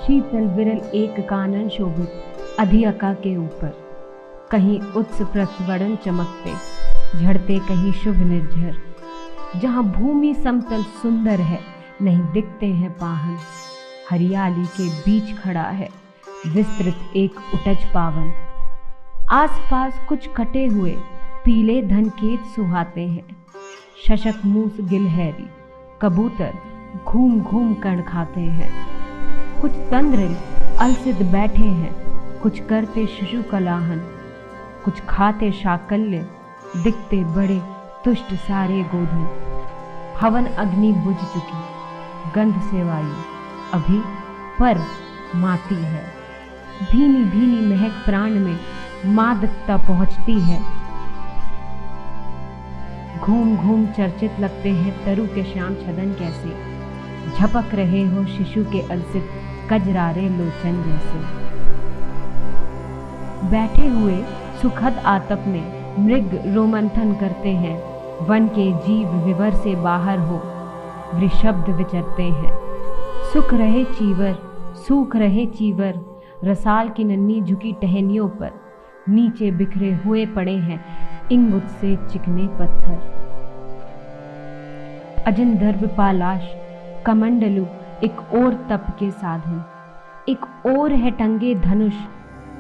शीतल विरल एक कानन शोभित अधियका के ऊपर, कहीं उत्स प्रस्वरण चमकते झड़ते, कहीं शुभ निर्झर। जहाँ भूमि समतल सुंदर है, नहीं दिखते हैं पाहन, हरियाली के बीच खड़ा है विस्तृत एक उटज पावन। आसपास कुछ कटे हुए पीले धनकेत सुहाते हैं, शशक मूस गिलहरी कबूतर घूम घूम कण खाते हैं। कुछ तंद्रिल अलसित बैठे हैं, कुछ करते शिशु कलाहन, कुछ खाते शाकल्य, दिखते बड़े तुष्ट सारे गोधन। हवन अग्नि बुझ चुकी, गंध से वायु अभी पर माती है, भीनी भीनी महक प्राण में मादकता पहुंचती है। घूम घूम चर्चित लगते हैं तरु के श्याम छदन, कैसे झपक रहे हो शिशु के अलसित कजरारे लोचन जैसे। बैठे हुए सुखद आतप में मृग रोमंथन करते हैं, वन के जीव विवर से बाहर हो वृषब्द विचरते हैं। सुख रहे चीवर, सूख रहे चीवर, रसाल की नन्ही झुकी टहनियों पर नीचे बिखरे हुए पड़े हैं इंगुत से चिकने पत्थर। अजिंदर्भ पालाश कमंडलु एक और तप के साधन, एक और है टंगे धनुष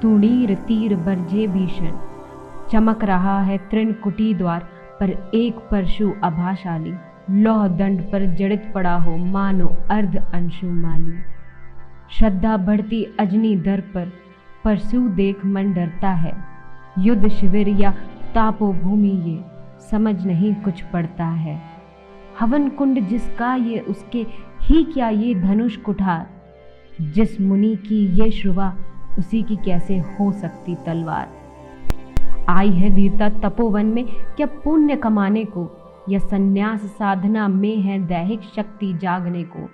तुणीर तीर बरजे भीषण। चमक रहा है तृण कुटी द्वार पर एक परशु अभाशाली, लौह दंड पर जड़ित पड़ा हो मानो अर्ध अंशु माली। श्रद्धा बढ़ती अजनी दर पर परशु देख मन डरता है, युद्ध शिविर या तापोभूमि ये समझ नहीं कुछ पड़ता है। हवन कुंड जिसका ये उसके ही क्या ये धनुष कुठार, जिस मुनि की ये श्रुवा उसी की कैसे हो सकती तलवार। आई है वीरता तपोवन में क्या पुण्य कमाने को, या संन्यास साधना में है दैहिक शक्ति जागने को।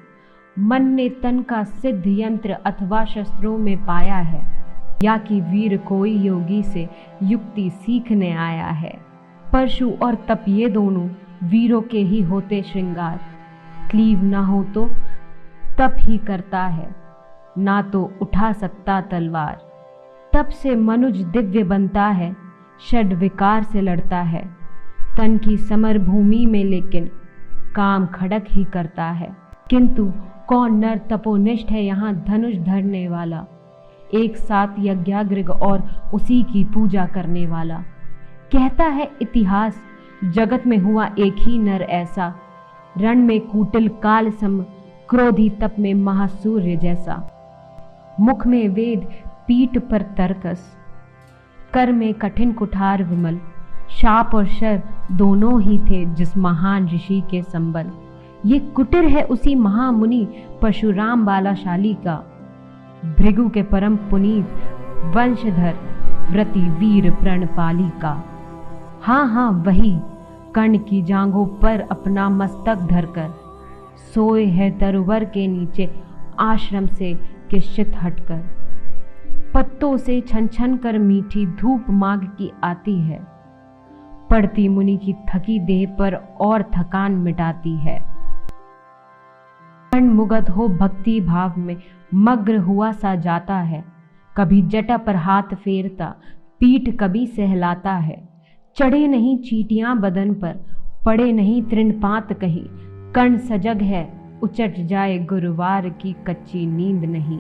मन ने तन का सिद्ध यंत्र अथवा शस्त्रों में पाया है, या कि वीर कोई योगी से युक्ति सीखने आया है। परशु और तप ये दोनों वीरों के ही होते श्रृंगार, क्लीव ना हो तो तप ही करता है, ना तो उठा सकता तलवार। तप से मनुज दिव्य बनता है, षड विकार से लड़ता है, तन की समर भूमि में लेकिन काम खड़क ही करता है। किंतु कौन नर तपोनिष्ठ है यहाँ धनुष धरने वाला, एक साथ यज्ञाग्रग और उसी की पूजा करने वाला। कहता है इतिहास जगत में हुआ एक ही नर ऐसा, रण में कुटिल काल सम, क्रोधी तप में महासूर्य जैसा। मुख में वेद पीठ पर तर्कस, कर में कठिन कुठार विमल, शाप और शर दोनों ही थे जिस महान ऋषि के संबल। ये कुटिर है उसी महामुनि परशुराम बालाशाली का, भृगु के परम पुनीत वंशधर व्रति वीर प्रणपाली का। हाँ हाँ वही, कर्ण की जांघों पर अपना मस्तक धरकर सोए है तरुवर के नीचे आश्रम से किश्चित हटकर। पत्तों से छन छन कर मीठी धूप माघ की आती है, पड़ती मुनि की थकी देह पर और थकान मिटाती है। कर्ण मुगध हो भक्ति भाव में मग्न हुआ सा जाता है, कभी जटा पर हाथ फेरता पीठ कभी सहलाता है। चढ़े नहीं चींटियां बदन पर, पड़े नहीं तृणपात कहीं, कर्ण सजग है उचट जाए गुरुवार की कच्ची नींद नहीं।